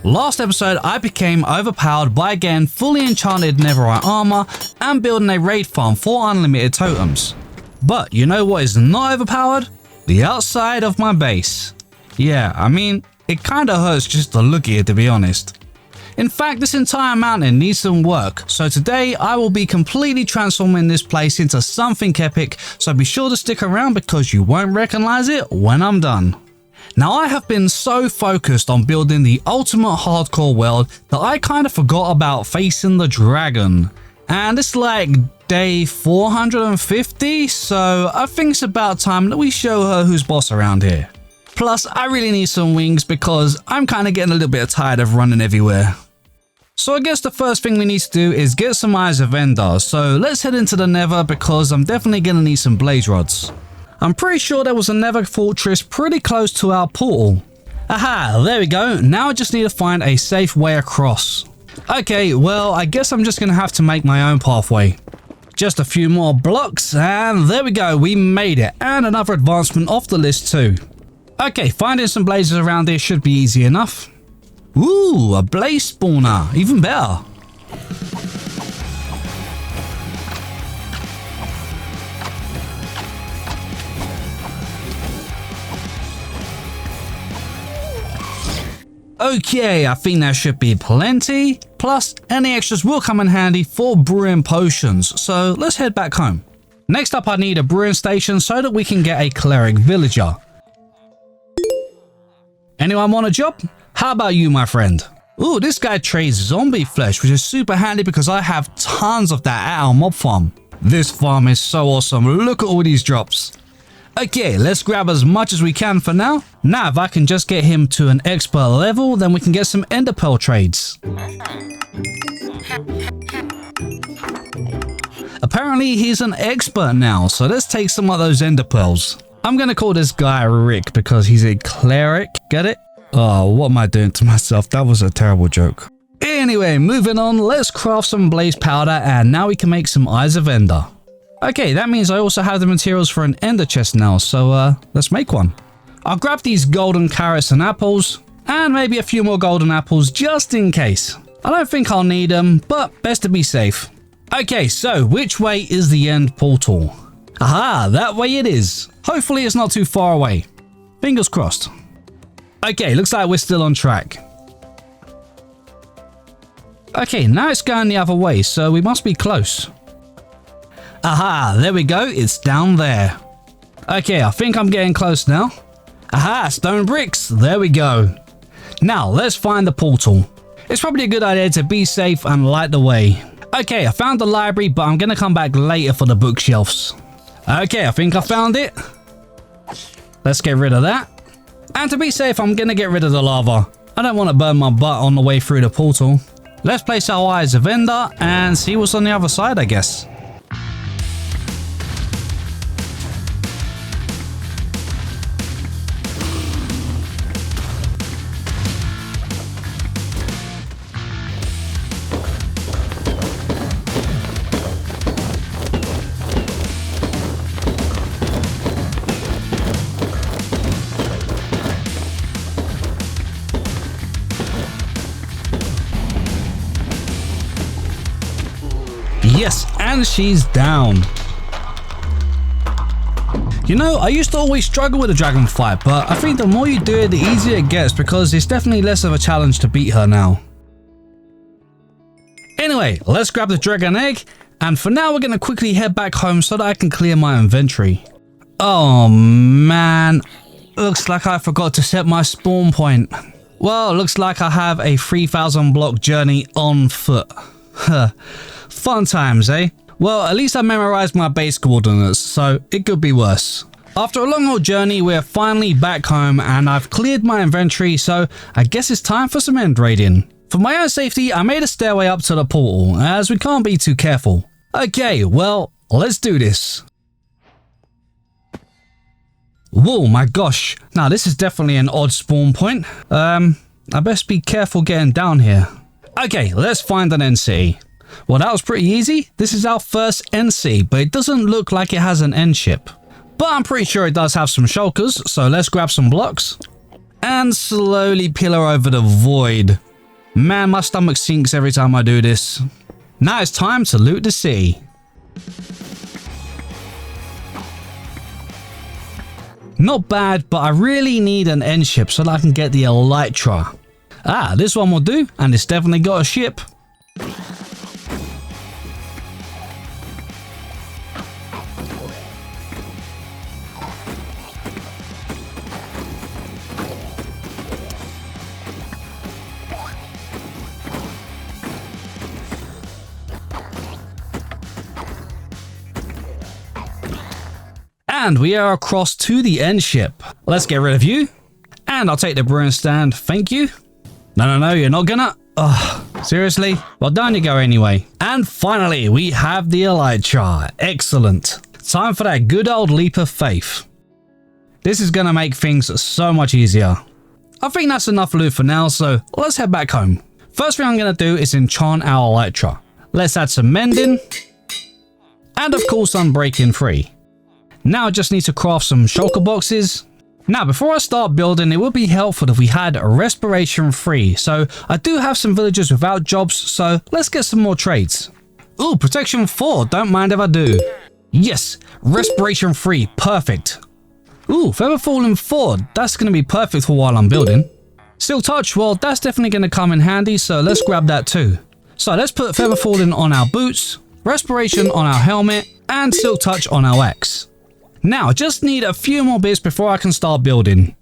Last episode, I became overpowered by getting fully enchanted netherite armor and building a raid farm for unlimited totems. But you know what is not overpowered? The outside of my base. Yeah, I mean, it kinda hurts just to look at it, to be honest. In fact, this entire mountain needs some work, so today I will be completely transforming this place into something epic, so be sure to stick around because you won't recognize it when I'm done. Now, I have been so focused on building the ultimate hardcore world that I kind of forgot about facing the dragon. And it's like day 450, so I think it's about time that we show her who's boss around here. Plus, I really need some wings because I'm kind of getting a little bit tired of running everywhere. So I guess the first thing we need to do is get some eyes of Ender, so let's head into the nether because I'm definitely going to need some blaze rods. I'm pretty sure there was a nether fortress pretty close to our portal. Aha, there we go. Now I just need to find a safe way across. Okay, well, I guess I'm just going to have to make my own pathway. Just a few more blocks and there we go, we made it. And another advancement off the list too. Okay, finding some blazes around here should be easy enough. Ooh, a blaze spawner, even better. Okay, I think that should be plenty. Plus, any extras will come in handy for brewing potions, so let's head back home. Next up, I need a brewing station so that we can get a cleric villager. Anyone want a job? How about you, my friend? Ooh, this guy trades zombie flesh, which is super handy because I have tons of that at our mob farm. This farm is so awesome, look at all these drops. Okay, let's grab as much as we can for now. Now, if I can just get him to an expert level, then we can get some ender pearl trades. Apparently, he's an expert now, so let's take some of those ender pearls. I'm gonna call this guy Rick because he's a cleric, get it? Oh, what am I doing to myself? That was a terrible joke. Anyway, moving on, let's craft some blaze powder and now we can make some eyes of ender. Okay, that means I also have the materials for an ender chest now, so let's make one. I'll grab these golden carrots and apples, and maybe a few more golden apples just in case. I don't think I'll need them, but best to be safe. Okay, so which way is the end portal? Aha, that way it is. Hopefully it's not too far away. Fingers crossed. Okay, looks like we're still on track. Okay, now it's going the other way, so we must be close. Aha, there we go, it's down there. Okay, I think I'm getting close now. Aha, stone bricks, there we go. Now, let's find the portal. It's probably a good idea to be safe and light the way. Okay, I found the library, but I'm gonna come back later for the bookshelves. Okay, I think I found it. Let's get rid of that. And to be safe, I'm gonna get rid of the lava. I don't want to burn my butt on the way through the portal. Let's place our eyes of ender and see what's on the other side, I guess. Yes, and she's down. You know, I used to always struggle with a dragon fight, but I think the more you do it, the easier it gets because it's definitely less of a challenge to beat her now. Anyway, let's grab the dragon egg, and for now we're going to quickly head back home so that I can clear my inventory. Oh man, looks like I forgot to set my spawn point. Well, looks like I have a 3,000 block journey on foot. Fun times, eh? Well, at least I memorized my base coordinates, so it could be worse. After a long old journey, we're finally back home and I've cleared my inventory, so I guess it's time for some end raiding. For my own safety, I made a stairway up to the portal, as we can't be too careful. Okay, well, let's do this. Whoa, my gosh. Now, this is definitely an odd spawn point. I best be careful getting down here. Okay, let's find an end city. Well, that was pretty easy. This is our first end city, but it doesn't look like it has an end ship. But I'm pretty sure it does have some shulkers, so let's grab some blocks and slowly pillar over the void. Man, my stomach sinks every time I do this. Now it's time to loot the sea. Not bad, but I really need an end ship so that I can get the elytra. Ah, this one will do, and it's definitely got a ship. And we are across to the end ship. Let's get rid of you. And I'll take the brewing stand, thank you. No, you're not gonna. Ugh, seriously? Well, down you go anyway. And finally, we have the elytra. Excellent. Time for that good old leap of faith. This is gonna make things so much easier. I think that's enough loot for now, so let's head back home. First thing I'm gonna do is enchant our elytra. Let's add some mending. And of course, unbreaking 3. Now I just need to craft some shulker boxes. Now before I start building, it would be helpful if we had a respiration 3. So I do have some villagers without jobs, so let's get some more trades. Ooh, protection 4, don't mind if I do. Yes, respiration 3, perfect. Ooh, feather falling 4, that's going to be perfect for while I'm building. Steel touch, well that's definitely going to come in handy, so let's grab that too. So let's put feather falling on our boots, respiration on our helmet, and silk touch on our axe. Now, I just need a few more bits before I can start building.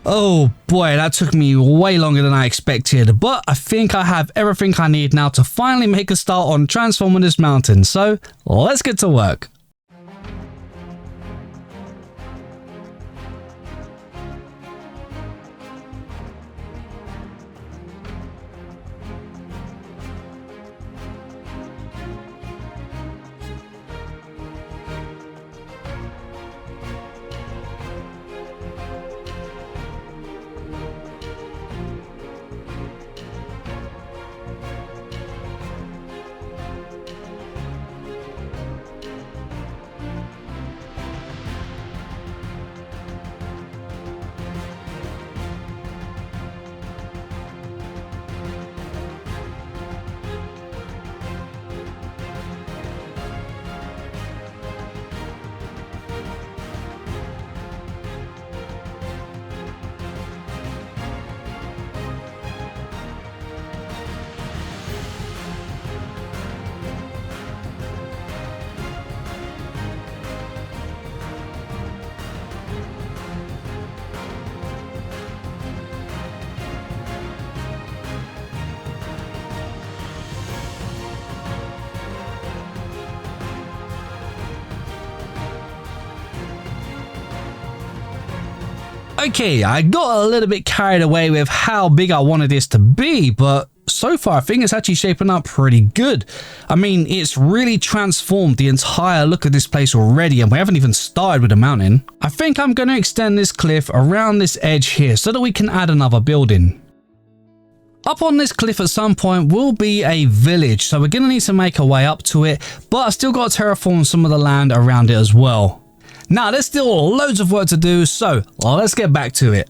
Oh boy, that took me way longer than I expected, but I think I have everything I need now to finally make a start on transforming this mountain, so let's get to work. Okay, I got a little bit carried away with how big I wanted this to be, but so far I think it's actually shaping up pretty good. I mean, it's really transformed the entire look of this place already, and we haven't even started with the mountain. I think I'm going to extend this cliff around this edge here so that we can add another building. Up on this cliff at some point will be a village, so we're going to need to make our way up to it, but I still got to terraform some of the land around it as well. Now, there's still loads of work to do, so let's get back to it.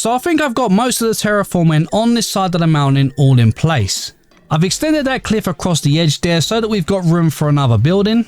So I think I've got most of the terraforming on this side of the mountain all in place. I've extended that cliff across the edge there so that we've got room for another building.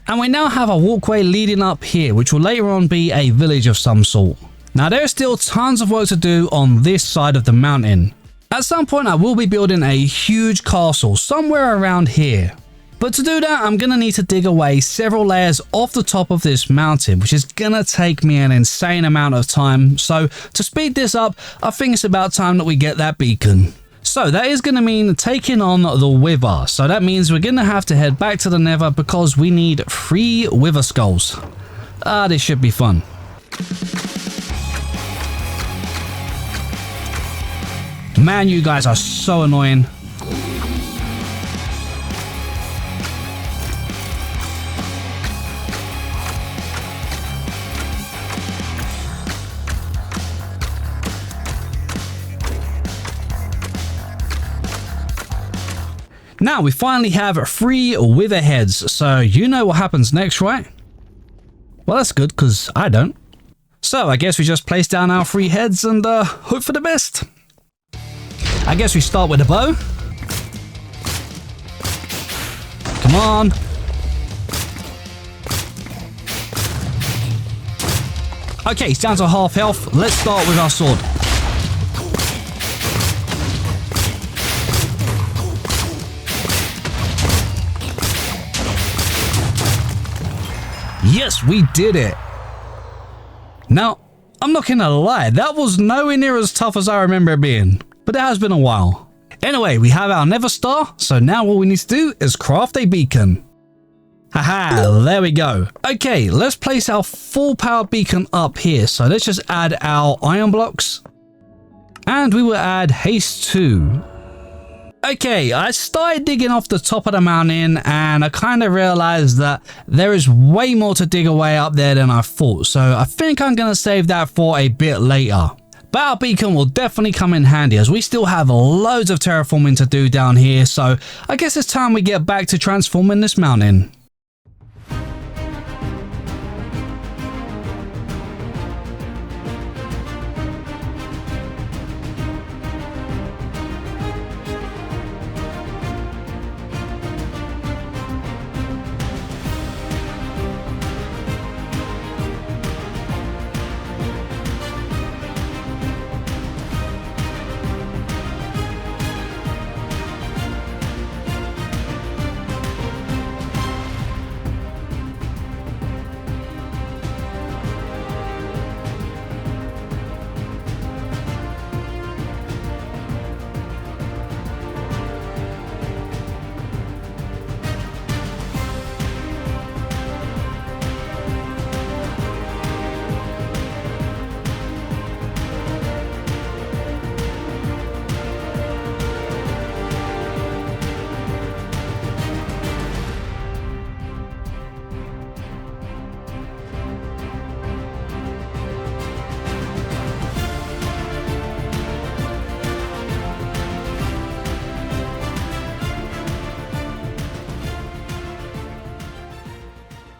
And we now have a walkway leading up here, which will later on be a village of some sort. Now there's still tons of work to do on this side of the mountain. At some point I will be building a huge castle somewhere around here. But to do that, I'm going to need to dig away several layers off the top of this mountain, which is going to take me an insane amount of time. So to speed this up, I think it's about time that we get that beacon. So that is going to mean taking on the Wither. So that means we're going to have to head back to the Nether because we need 3 Wither skulls. This should be fun. Man, you guys are so annoying. Now we finally have 3 wither heads, so you know what happens next, right? Well, that's good, because I don't. So I guess we just place down our 3 heads and hope for the best. I guess we start with a bow. Come on. Okay, he's down to half health. Let's start with our sword. Yes, we did it. Now, I'm not gonna lie, that was nowhere near as tough as I remember it being, but it has been a while. Anyway, we have our nether star, so now all we need to do is craft a beacon. Haha, there we go. Okay, let's place our full power beacon up here. So let's just add our iron blocks. And we will add haste 2. Okay, I started digging off the top of the mountain and I kind of realized that there is way more to dig away up there than I thought. So I think I'm going to save that for a bit later. But our beacon will definitely come in handy as we still have loads of terraforming to do down here. So I guess it's time we get back to transforming this mountain.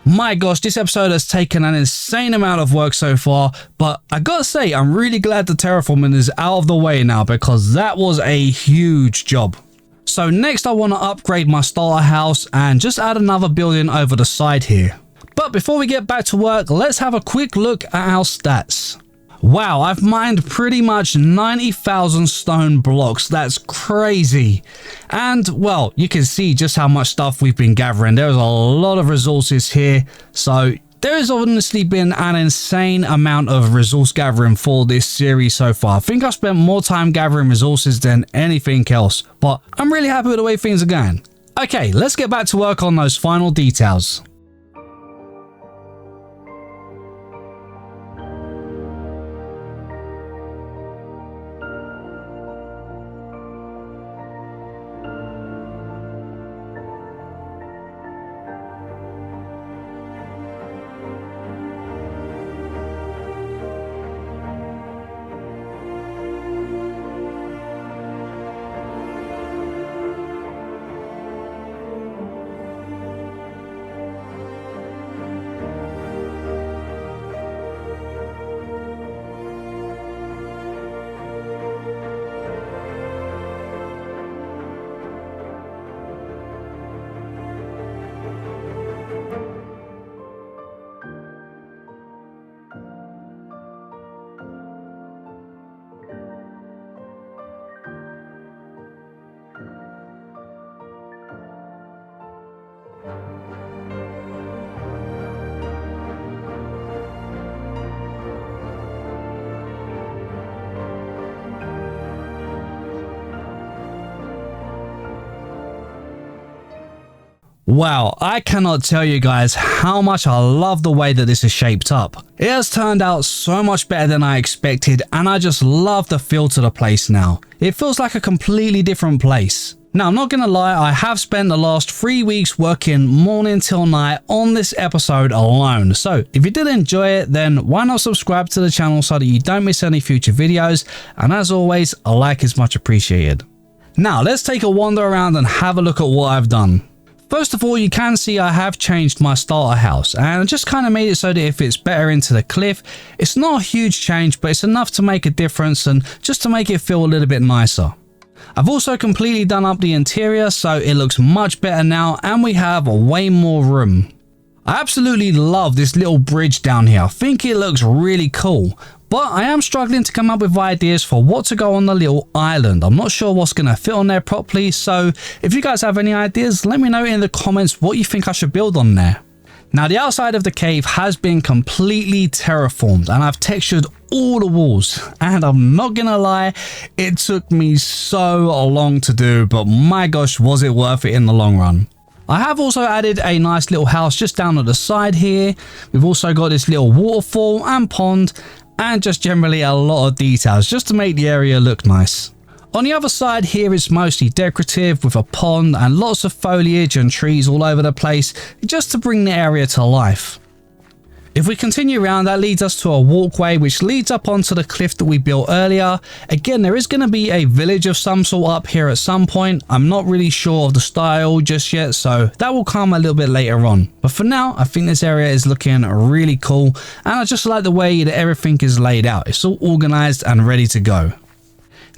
My gosh, this episode has taken an insane amount of work so far, but I gotta say, I'm really glad the terraforming is out of the way now because that was a huge job. So next I want to upgrade my starter house and just add another building over the side here. But before we get back to work, let's have a quick look at our stats. Wow, I've mined pretty much 90,000 stone blocks. That's crazy. And, well, you can see just how much stuff we've been gathering. There's a lot of resources here. So, there has honestly been an insane amount of resource gathering for this series so far. I think I've spent more time gathering resources than anything else. But I'm really happy with the way things are going. Okay, let's get back to work on those final details. Wow, I cannot tell you guys how much I love the way that this is shaped up. It has turned out so much better than I expected, and I just love the feel to the place now. It feels like a completely different place. Now, I'm not gonna lie, I have spent the last 3 weeks working morning till night on this episode alone. So if you did enjoy it, then why not subscribe to the channel so that you don't miss any future videos? And as always, a like is much appreciated. Now, let's take a wander around and have a look at what I've done. First of all, you can see I have changed my starter house and just kind of made it so that it fits better into the cliff. It's not a huge change, but it's enough to make a difference and just to make it feel a little bit nicer. I've also completely done up the interior so it looks much better now and we have way more room. I absolutely love this little bridge down here. I think it looks really cool, but I am struggling to come up with ideas for what to go on the little island. I'm not sure what's going to fit on there properly, so if you guys have any ideas, let me know in the comments what you think I should build on there. Now, the outside of the cave has been completely terraformed and I've textured all the walls, and I'm not gonna lie, it took me so long to do, but my gosh, was it worth it in the long run. I have also added a nice little house just down at the side here. We've also got this little waterfall and pond and just generally a lot of details just to make the area look nice. On the other side here is mostly decorative with a pond and lots of foliage and trees all over the place just to bring the area to life. If we continue around, that leads us to a walkway which leads up onto the cliff that we built earlier. Again, there is going to be a village of some sort up here at some point. I'm not really sure of the style just yet, so that will come a little bit later on. But for now, I think this area is looking really cool and I just like the way that everything is laid out. It's all organized and ready to go.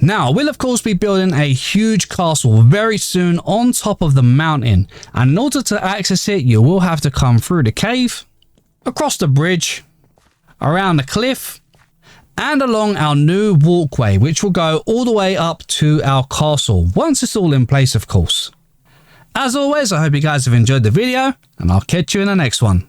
Now, we'll of course be building a huge castle very soon on top of the mountain, and in order to access it, you will have to come through the cave, across the bridge, around the cliff, and along our new walkway, which will go all the way up to our castle, once it's all in place of course. As always, I hope you guys have enjoyed the video, and I'll catch you in the next one.